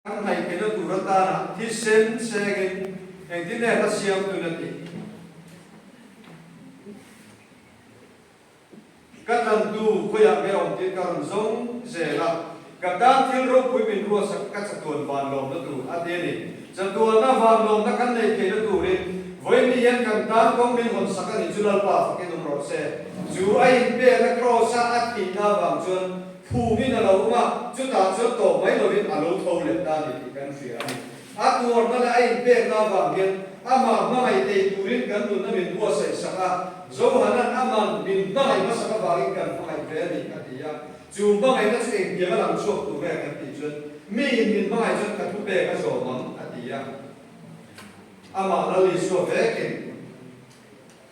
Ang hay kinuturata na tisen segin ang tineta siyang tunati. Katantu kuya merong tikaron zong zela. Kakatil ro puipin ruwa sa katsatuan vanlom na tu atini. Jatuan na vanlom na kanay kinuturin. Voy ni yan kantan kong minhon sa kanin julal pa fakinong rose. Ju ay pe na krosa at tinabang jun. Phumi na lau ma chu ta chu to mai lo in alo tho le ta ni kan sia ni a tuor na ai pe na ba gen ama ma ai te turin kan tu na min bo sai saka zo hanan ama min na ai ma saka ba ri kan ma ai pe ni atia chu ma ai na se ye ma lam chu tu ve kan ti chun mi min ma ai chun ka tu pe ka zo mam atia ama la li so ve ken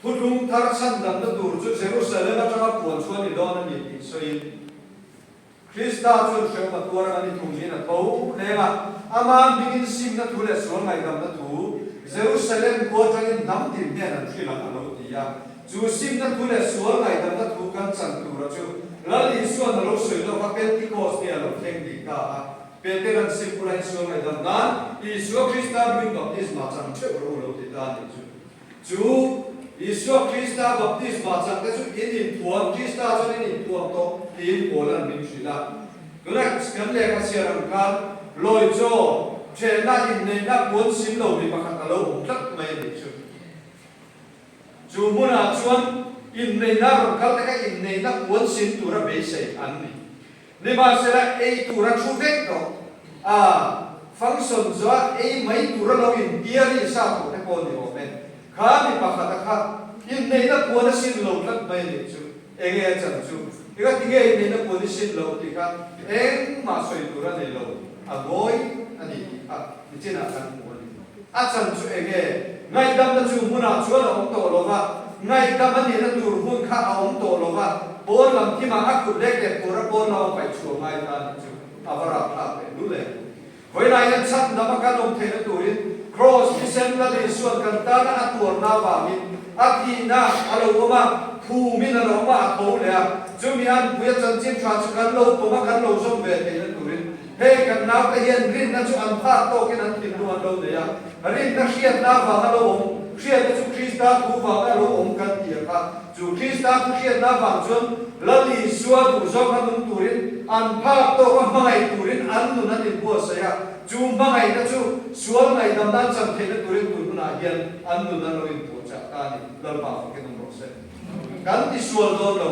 thudung thar san dam na tur chu Jerusalem a tanga puan chuan ni don ni so in Krista chun sheng ma tuara ani thung ni na tho lenga ama bigin sim na thule so ngai dam na thu Jerusalem ko tangin nam tin ne na thila alo tia chu sim na thule so ngai dam na thu kan chan tu ra chu lali so na lo so lo ka Pentecost ni alo theng di ka Pentecost sim pulai so ngai dam na Isu Krista bin baptisma chang che ro lo ti da ni chu Isu Krista baptisma chang ka chu in tuam Krista chu in tuam to tin bolan min sila tuna kan le ka siaram ka loi cho che na in nei na kuan sim lo ni pakhat alo tlak mai ni chu muna chuan in nei na ram kal ta ka in nei na kuan sim tu ra be sei an ni ma sela ei tu ra chu vek to function zo ei mai tu ra lo in diari sa ko ne ko ni o men kha ni pakhat kha in nei na kuan sim lo tlak mai ni chu enge chan chu ika tige ni na position lo tika eng ma soi tura ne lo agoi ani ni chena kan mo ni a chan chu ege ngai dam na chu muna chu la ong to lo ga ngai dam ani na tur hun kha ong to lo ga bon lam ki ma a ku lek de pura bon la pai chu mai ta ni chu avara tha pe lu le voi lai yan chat na ma ka long the na turin cross ki sem la le suan kan ta na atur na ba min ati na alo ma thu min na lo ma tho le Jumian puya chan chin chwa chu kan lo to ma kan lo som ve te na turin he kan na pe hian rin na chu an pha to ke nan tin lo lo de ya rin na hiat na va na lo om hiat chu Krista thu va na lo om kan ti ka chu Krista thu hiat na va chun lali suwa du zo kan nung turin an pha to ka mai turin an nu na tin bo sa ya chu mai na chu suwa ngai dam na chan the na turin tu na hian an nu na lo in po cha ta ni lo ba ke nung ro se kan ti suwa do lo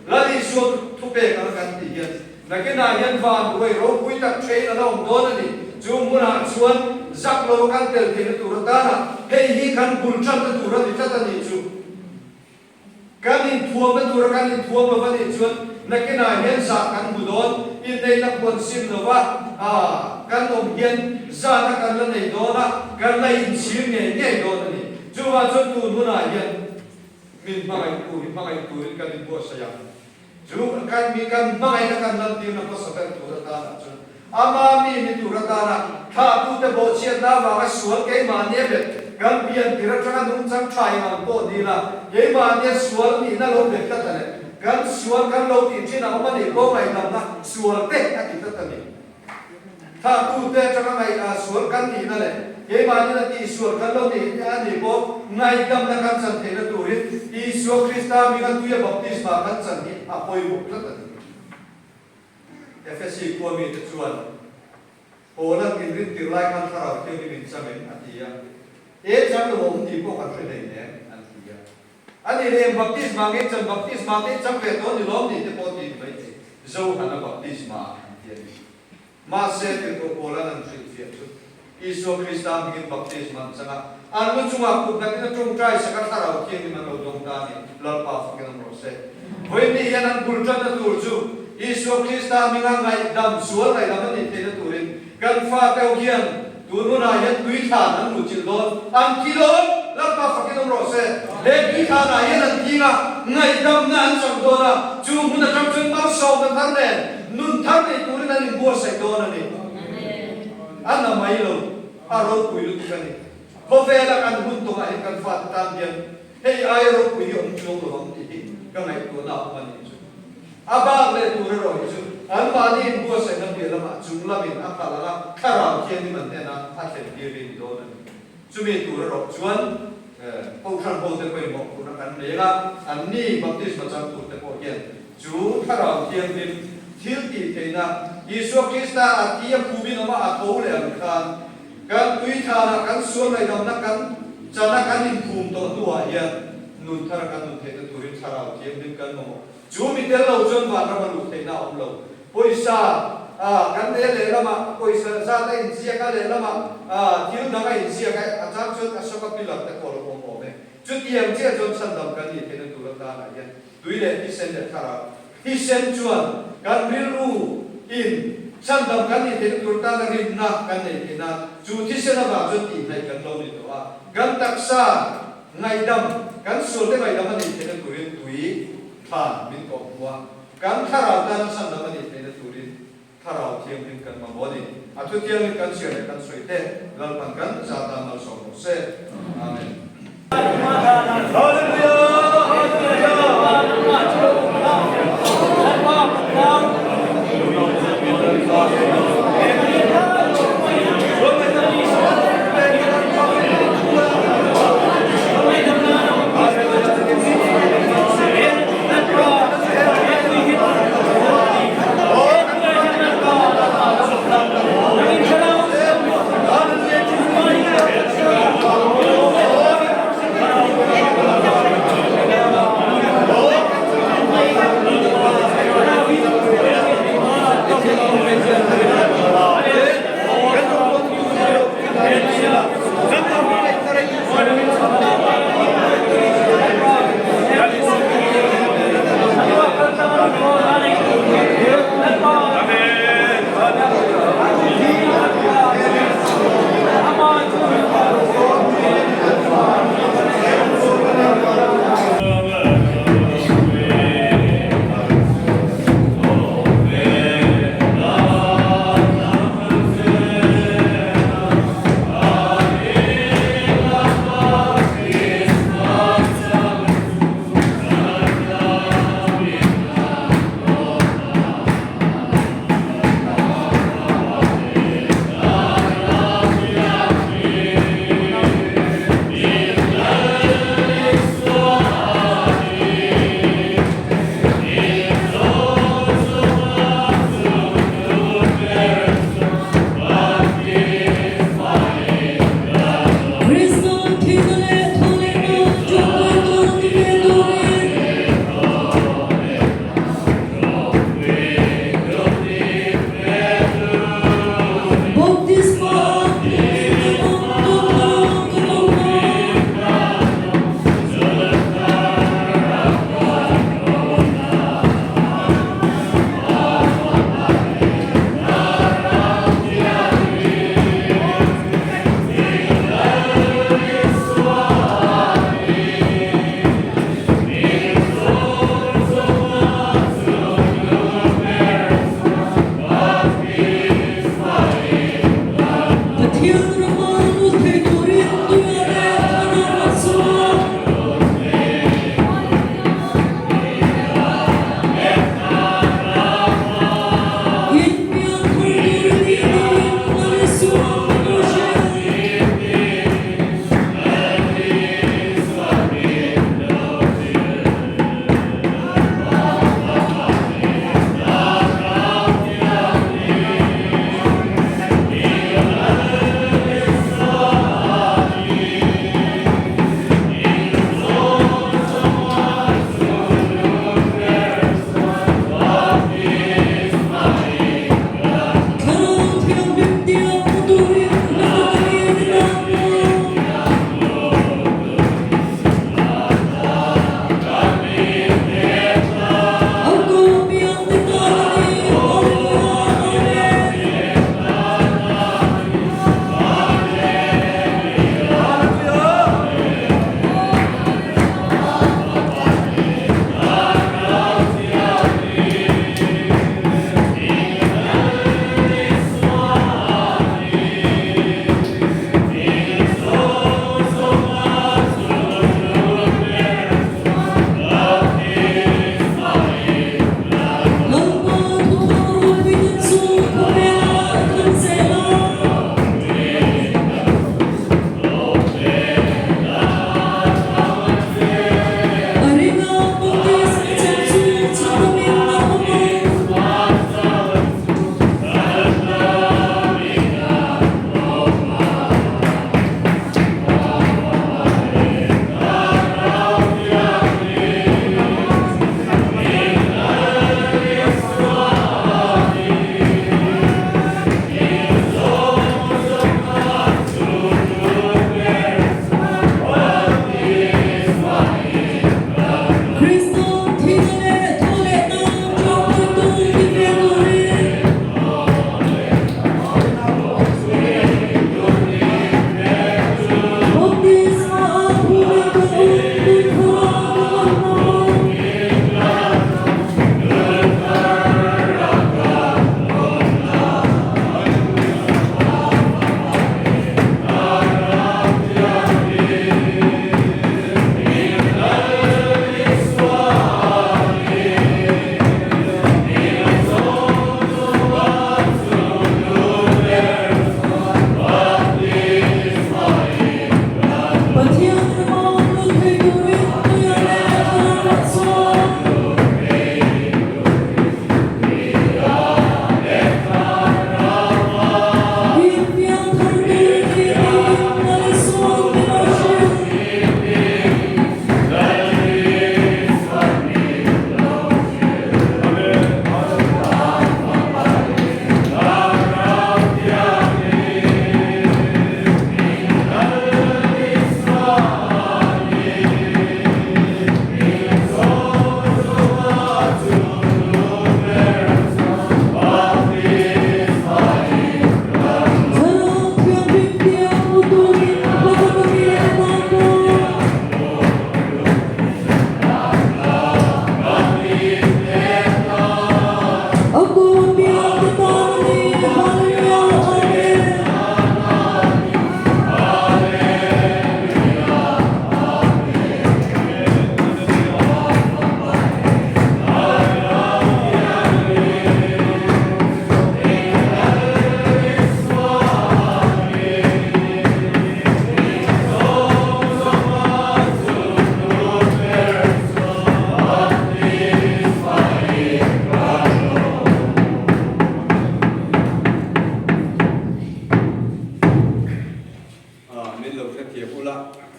lali so thu pe ka kan ti hian nakina hian van wei ro pui tak train along don ani chu muna chuan zak lo kan tel te tu ra ta na hei hi kan bul chan ta tu ra ni ta ni chu kan in thuam ta tu ra kan in thuam ba ni chuan nakina hian sa kan bu don in nei na pon sim lo wa kan om hian za na kan la nei do na kan la in chim nge nge do ni chu wa chu tu muna hian min mai tu kan in bo sa ya Ju kan mi kan mai na kan nan tin na ko sa kan tu ra ta na chu ama mi ni tu ra ta na tha tu te bo chiat na wa ga sual ke ma ne be kan pian tira cha nung chang thai ma ko ni la ye ma ne sual ni na lo be ta ta ne kan sual kan lo ti chi na ma ni ko mai nam na sual te ta ti ta ta ni tha tu te cha mai sual kan ni na le ye ma ni na ti sual kan lo ni ya ni ko ngai dam na kan chan the na tu ri Isu Krista mi kan tu ya baptisma kan chan ni apoi mo ta ta FSC ko mi te chuan ola kin rin ti lai kan thara ke ni min chamen atia e chang lo om ti ko kan thre nei ne atia ani le baptisma nge chan baptisma te chang ve to ni lom ni te po ti bai ti zo hana baptisma atia ma se te ko ola nan thri ti chu Isu Krista mi kan baptisma changa an chunga ku na tin chung trai sa ka thara ke ni man lo dong ta ni lal pa fa ke nam ro se voi ni yan an bul chan na tur chu Isu Krista mi nga ngai dam sual ngai dam ni te na turin kan fa te hian tu nu na yan tui tha nan lu chil don an ki don lal pa fa ke nam ro se le tui tha na yan an ki nga ngai dam na an chang do na chu mun na chang chung mar so na thar ne nun thar ne turin an bo sai do na ni an na mai lo a ro pui lu tu ni ko ve la kan hun to ai kan fa tan bian hei ai ro pui om chung lo om ti ka ngai to na ma ni chu aba le tu ro chu an mani in bua sai na bi lama chung lamin a khala khara thian ni man na a thlen bi bi do na chumi tu ro chuan po than po te poi mo ku na kan lega an ni baptism chang tu te po gen chu khara thian bin thil ti theina Yesu Krista atia pubi nama atho le an khan kan tui thana kan suam lai dam na kan chana kan in phum to tua ya nun thar kan nun the tu rin thara thiam din kan mo chu mi tel lo jon ba na lu theina om lo poisa kan le lama poisa sa ta in sia ka le lama thil na ka in sia ka achang chut asaka pilak te ko lo mo me chu tiam che jon san dam kan ni theina tu la ta na ya tui le ti sen de thara ti sen chuan kan ril ru in san dam kan ni theina tu ta na rin na kan nei ina chu ti sen ba chu ti nai kan lo ni to a kan taksa ngai dam kan sul te ngai dam ni theina tu rin tui than min ko wa kan thara ta san dam ni theina tu rin thara thiam din kan ma bodi a thu thiam kan sia le kan soi te lal pan kan za ta mal so mo se amen hallelujah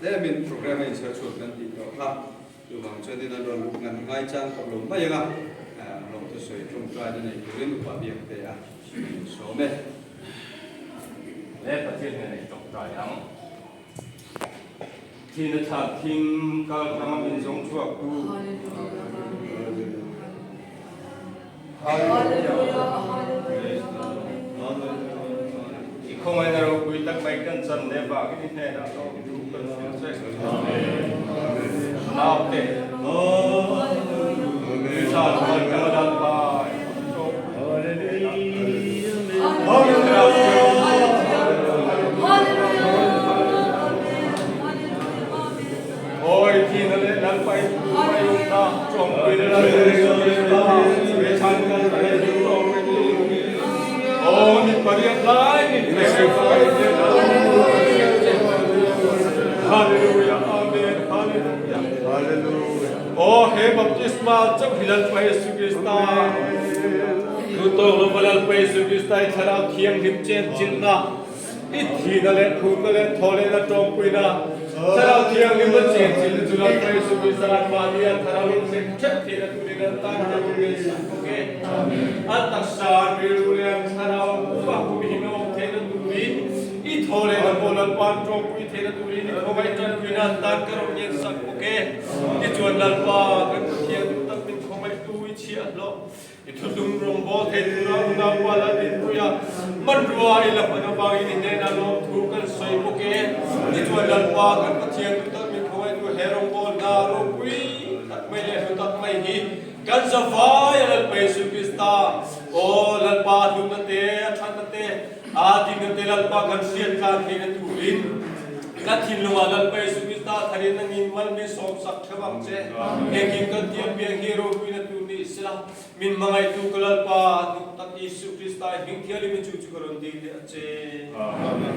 ได้เป็นโปรแกรมในเชิญชวนกันติดต่อครับอยู่บางเชิญที่นั่นเราลุกงานง่ายจังกับลมไม่ยังอ่ะลมจะสวยตรงกลางในเรื่องความเบียงเตะโสมเนี่ยและประเทศในจบใจทั้งที่นักชาติทิ้งก็ทำเป็นสงชั่วกู อีกคงไม่เราคุยตั้งไปกันสันเดบากินแน่เราดูกันเสียใจน้าเตะชาติมันกระดับไปโอ้ยที่นั่นเลยนั่นไปไปลุกนะจงไปเลยไปชันกันไปจงไปดูโอ้นี่ปริยัติไรนี่ไม่ใช่ไฟเนี่ยนะฮาเลลูยาอาเมนฮาเลลูยาฮาเลลูยาโอ้เฮบัพติสมาเจ้าพิลันไปสุกิสตาดูโตโลบลันไปสุกิสตาชราเคียงหิมเจนจินนะอิทธินั่นแหละทุนนั่นแหละทอเลนะจงปุยนะชราเคียงหิมเจนจินจุลันไปสุกิสตามาเนียทาราลุเซเจ็บที่นั่นตุลินันตาจะบุเรสันโอเคอัตตาสารบิรุเรียนชราว่าผู้มีโนเทนันตุลีอิทโอเลนะโบลันปานจงปุยเทนันตุลีนี่เขาไม่จันวินันตากระเรียนสันโอเคอิจวนลันปากันเทียนตักเป็นเขาไม่ดูวิเชียรหรอกitu dumrong bote tunang na wala din kuya manruwa ila panabangin hindi na lom tukal soy buke itu alam pa kan patiyang tutak min kawai tu herong bol na rupui tak may leho tak may hi kan zavay alal pa Yesu Krista o lalpa dumate athanate adi nate lalpa kan siyat ka kina tulin Katin lumalan pa Yesu Krista tharin nang imal mi som sak thabang che ekim kan tiam biang hero kuina tuni sila min mga itu kalal pa tak Yesu Krista hing tiali mi chuchu karon di che amen